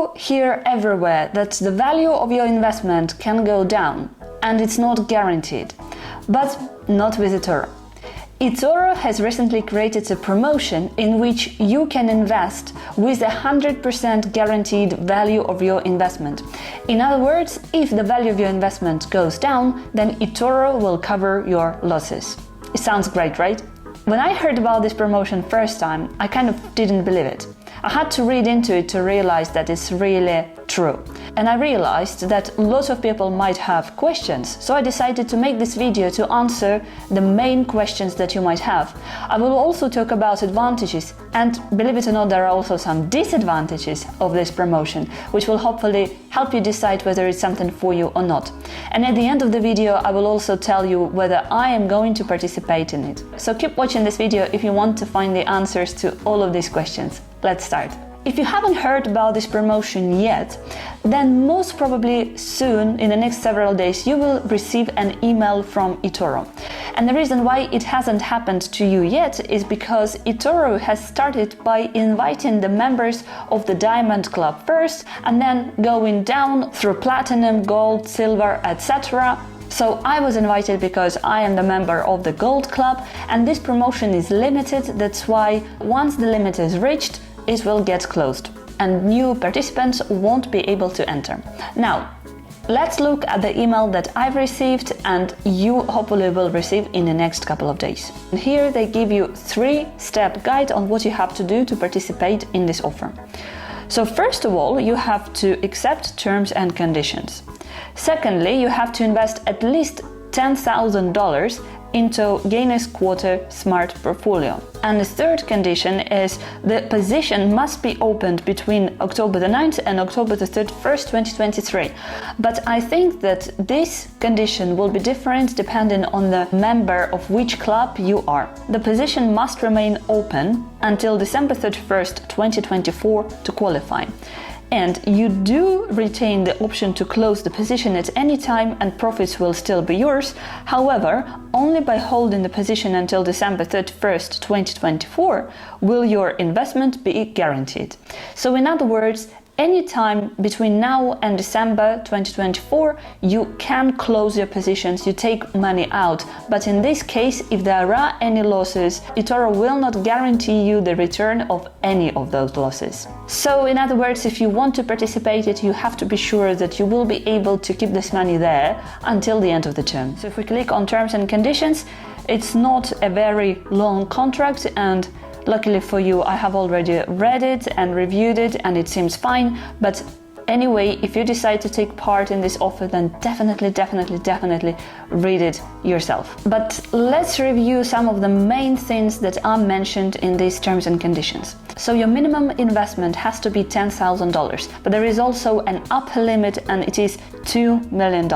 You hear everywhere that the value of your investment can go down and it's not guaranteed, but not with Etoro. Etoro has recently created a promotion in which you can invest with 100% guaranteed value of your investment. In other words, if the value of your investment goes down, then Etoro will cover your losses. It sounds great, right? When I heard about this promotion first time, I kind of didn't believe it. I had to read into it to realize that it's really true. And I realized that lots of people might have questions, so I decided to make this video to answer the main questions that you might have. I will also talk about advantages, and believe it or not, there are also some disadvantages of this promotion, which will hopefully help you decide whether it's something for you or not. And at the end of the video, I will also tell you whether I am going to participate in it. So keep watching this video if you want to find the answers to all of these questions. Let's start. If you haven't heard about this promotion yet, then most probably soon, in the next several days, you will receive an email from Etoro. And the reason why it hasn't happened to you yet is because Etoro has started by inviting the members of the Diamond Club first, and then going down through Platinum, Gold, Silver, etc. So I was invited because I am the member of the Gold Club, and this promotion is limited. That's why once the limit is reached, it will get closed and new participants won't be able to enter. Now, let's look at the email that I've received and you hopefully will receive in the next couple of days. And here they give you 3-step guide on what you have to do to participate in this offer. So first of all, you have to accept terms and conditions. Secondly, you have to invest at least $10,000 into Gainers Quarter Smart Portfolio. And the third condition is the position must be opened between October the 9th and October the 31st, 2023. But I think that this condition will be different depending on the member of which club you are. The position must remain open until December 31st, 2024 to qualify. And you do retain the option to close the position at any time and profits will still be yours. However, only by holding the position until December 31st, 2024 will your investment be guaranteed. So in other words, any time between now and December 2024, you can close your positions, you take money out. But in this case, if there are any losses, Etoro will not guarantee you the return of any of those losses. So in other words, if you want to participate in it, you have to be sure that you will be able to keep this money there until the end of the term. So if we click on terms and conditions, it's not a very long contract, and luckily for you, I have already read it and reviewed it and it seems fine. But anyway, if you decide to take part in this offer, then definitely read it yourself. But let's review some of the main things that are mentioned in these terms and conditions. So your minimum investment has to be $10,000, but there is also an upper limit and it is $2 million.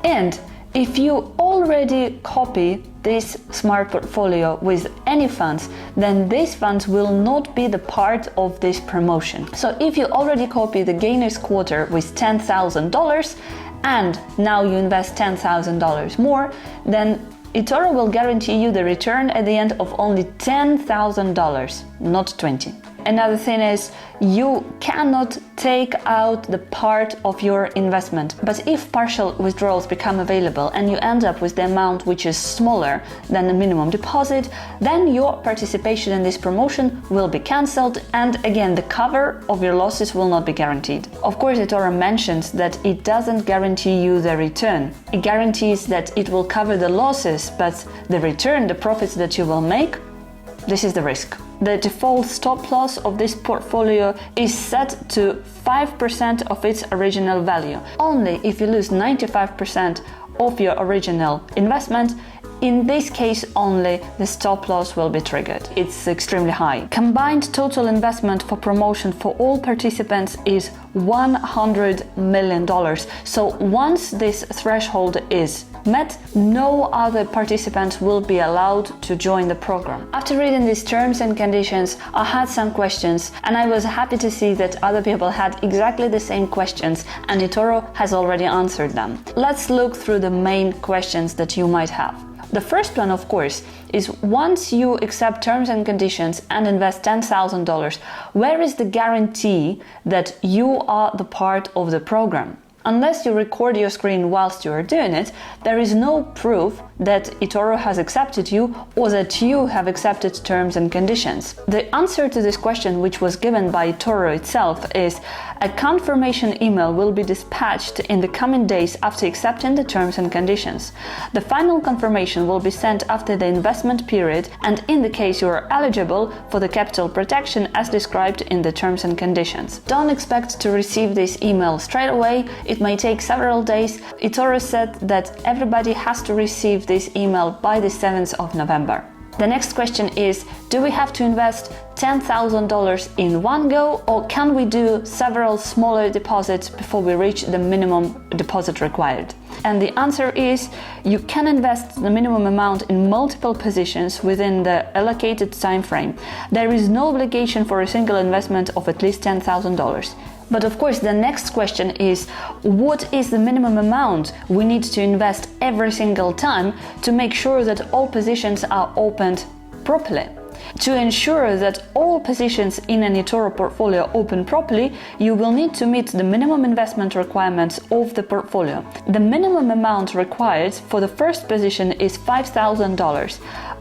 And if you already copy this smart portfolio with any funds, then these funds will not be the part of this promotion. So if you already copy the Gainers Quarter with $10,000 and now you invest $10,000 more, then Etoro will guarantee you the return at the end of only $10,000, not 20. Another thing is you cannot take out the part of your investment, but if partial withdrawals become available and you end up with the amount which is smaller than the minimum deposit, then your participation in this promotion will be cancelled, and again the cover of your losses will not be guaranteed. Of course, Etoro mentions that it doesn't guarantee you the return. It guarantees that it will cover the losses, but the return, the profits that you will make, this is the risk. The default stop loss of this portfolio is set to 5% of its original value. Only if you lose 95% of your original investment, in this case only the stop loss will be triggered. It's extremely high. Combined total investment for promotion for all participants is $100 million. So once this threshold is met, no other participants will be allowed to join the program. After reading these terms and conditions, I had some questions and I was happy to see that other people had exactly the same questions and Etoro has already answered them. Let's look through the main questions that you might have. The first one, of course, is once you accept terms and conditions and invest $10,000, where is the guarantee that you are the part of the program? Unless you record your screen whilst you are doing it, there is no proof that Etoro has accepted you or that you have accepted terms and conditions. The answer to this question, which was given by Etoro itself, is a confirmation email will be dispatched in the coming days after accepting the terms and conditions. The final confirmation will be sent after the investment period and in the case you are eligible for the capital protection as described in the terms and conditions. Don't expect to receive this email straight away. It may take several days. Etoro said that everybody has to receive this email by the 7th of November. The next question is, do we have to invest $10,000 in one go, or can we do several smaller deposits before we reach the minimum deposit required? And the answer is, you can invest the minimum amount in multiple positions within the allocated time frame. There is no obligation for a single investment of at least $10,000. But of course, the next question is, what is the minimum amount we need to invest every single time to make sure that all positions are opened properly? To ensure that all positions in an Etoro portfolio open properly, you will need to meet the minimum investment requirements of the portfolio. The minimum amount required for the first position is $5,000.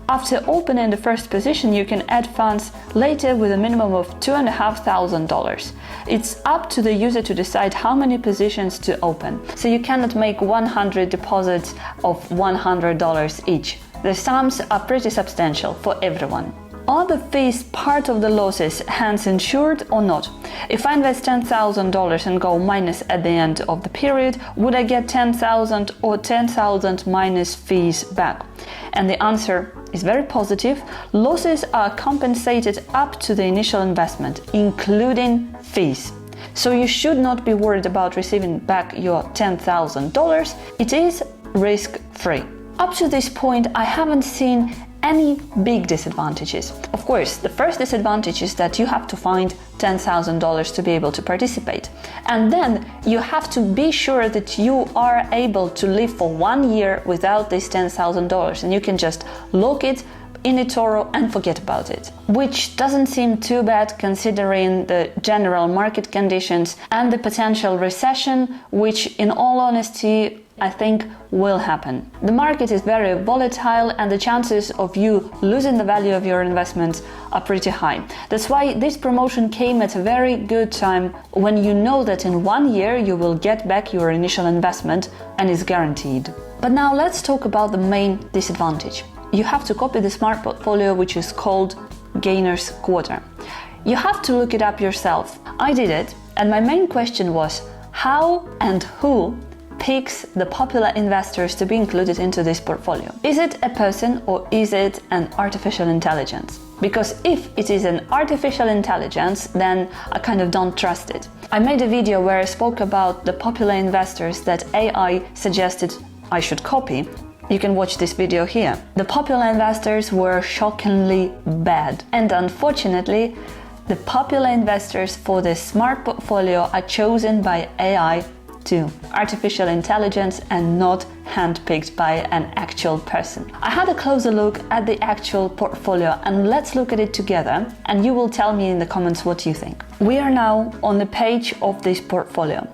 After opening the first position, you can add funds later with a minimum of $2,500. It's up to the user to decide how many positions to open, so you cannot make 100 deposits of $100 each. The sums are pretty substantial for everyone. Are the fees part of the losses, hence insured or not? If I invest $10,000 and go minus at the end of the period, would I get $10,000 or $10,000 minus fees back? And the answer is very positive. Losses are compensated up to the initial investment, including fees. So you should not be worried about receiving back your $10,000. It is risk-free. Up to this point, I haven't seen any big disadvantages. Of course, the first disadvantage is that you have to find $10,000 to be able to participate. And then you have to be sure that you are able to live for 1 year without this $10,000, and you can just lock it in Etoro and forget about it. Which doesn't seem too bad considering the general market conditions and the potential recession, which in all honesty I think will happen. The market is very volatile and the chances of you losing the value of your investments are pretty high. That's why this promotion came at a very good time, when you know that in 1 year you will get back your initial investment and is guaranteed. But now let's talk about the main disadvantage. You have to copy the smart portfolio, which is called Gainer's Quarter. You have to look it up yourself. I did it, and my main question was, how and who picks the popular investors to be included into this portfolio? Is it a person or is it an artificial intelligence? Because if it is an artificial intelligence, then I kind of don't trust it. I made a video where I spoke about the popular investors that AI suggested I should copy. You can watch this video here. The popular investors were shockingly bad, and unfortunately, the popular investors for the smart portfolio are chosen by AI too, artificial intelligence, and not handpicked by an actual person. I had a closer look at the actual portfolio, and let's look at it together, and you will tell me in the comments what you think. We are now on the page of this portfolio.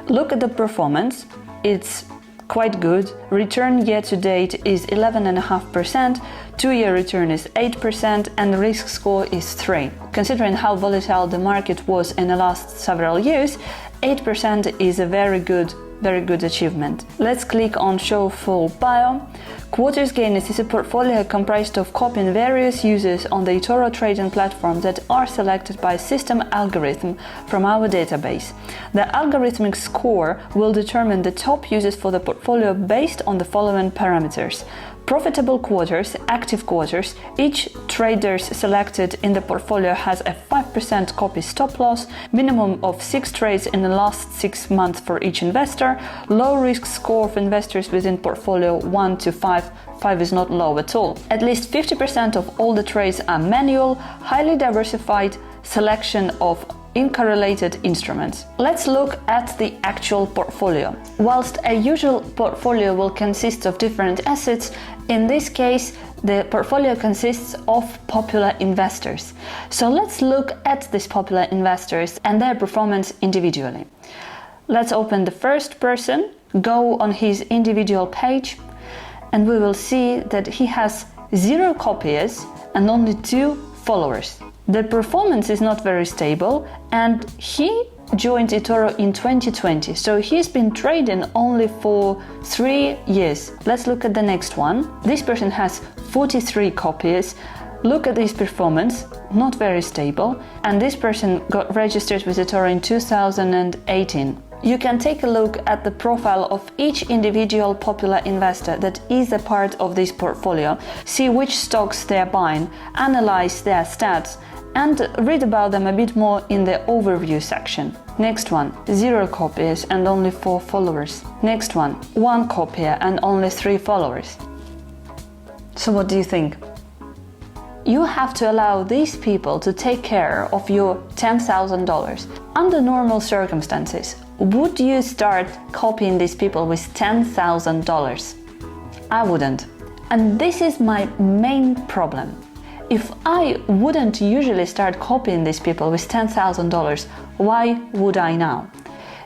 Look at the performance. It's quite good. Return year to date is 11.5%, 2-year return is 8%, and the risk score is 3. Considering how volatile the market was in the last several years, 8% is a very good achievement. Let's click on Show Full Bio. Quarters Gainers is a portfolio comprised of copying various users on the Etoro trading platform that are selected by a system algorithm from our database. The algorithmic score will determine the top users for the portfolio based on the following parameters: profitable quarters, active quarters. Each trader selected in the portfolio has a 5% copy stop loss, minimum of 6 trades in the last 6 months for each investor, low risk score of investors within portfolio 1 to 5. 5 is not low at all. At least 50% of all the trades are manual, highly diversified selection of in correlated instruments. Let's look at the actual portfolio. Whilst a usual portfolio will consist of different assets, in this case, the portfolio consists of popular investors. So let's look at these popular investors and their performance individually. Let's open the first person, go on his individual page, and we will see that he has 0 copiers and only 2 followers. The performance is not very stable, and he joined Etoro in 2020, so he's been trading only for 3 years. Let's look at the next one. This person has 43 copiers. Look at his performance, not very stable, and this person got registered with Etoro in 2018. You can take a look at the profile of each individual popular investor that is a part of this portfolio, see which stocks they are buying, analyze their stats, and read about them a bit more in the overview section. Next one, 0 copiers and only 4 followers. Next one, 1 copier and only 3 followers. So what do you think? You have to allow these people to take care of your $10,000. Under normal circumstances, would you start copying these people with $10,000? I wouldn't. And this is my main problem. If I wouldn't usually start copying these people with $10,000, why would I now?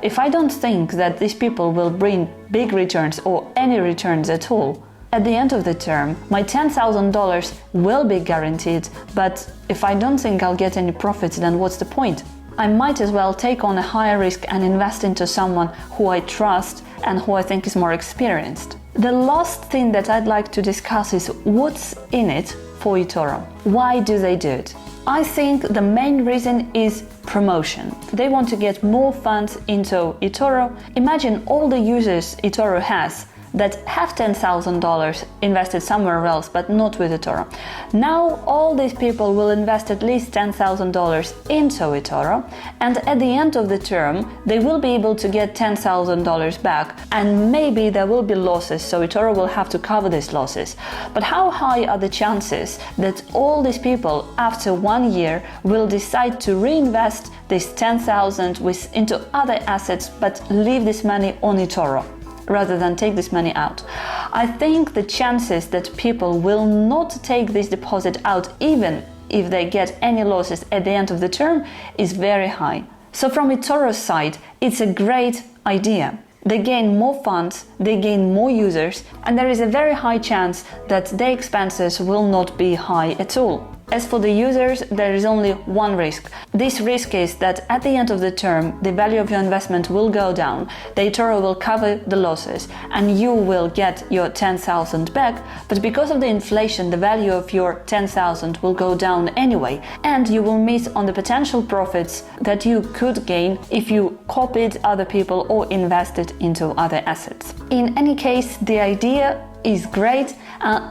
If I don't think that these people will bring big returns or any returns at all, at the end of the term, my $10,000 will be guaranteed, but if I don't think I'll get any profits, then what's the point? I might as well take on a higher risk and invest into someone who I trust and who I think is more experienced. The last thing that I'd like to discuss is what's in it for Etoro. Why do they do it? I think the main reason is promotion. They want to get more funds into Etoro. Imagine all the users Etoro has that have $10,000 invested somewhere else but not with Etoro. Now all these people will invest at least $10,000 into Etoro, and at the end of the term they will be able to get $10,000 back, and maybe there will be losses, so Etoro will have to cover these losses. But how high are the chances that all these people after 1 year will decide to reinvest this $10,000 into other assets but leave this money on Etoro rather than take this money out? I think the chances that people will not take this deposit out even if they get any losses at the end of the term is very high. So from Etoro's side, it's a great idea. They gain more funds, they gain more users, and there is a very high chance that their expenses will not be high at all. As for the users, there is only one risk. This risk is that at the end of the term, the value of your investment will go down, the Etoro will cover the losses, and you will get your $10,000 back, but because of the inflation, the value of your $10,000 will go down anyway, and you will miss on the potential profits that you could gain if you copied other people or invested into other assets. In any case, the idea is great.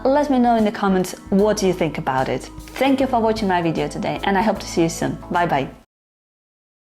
Let me know in the comments what you think about it. Thank you for watching my video today, and I hope to see you soon. Bye bye.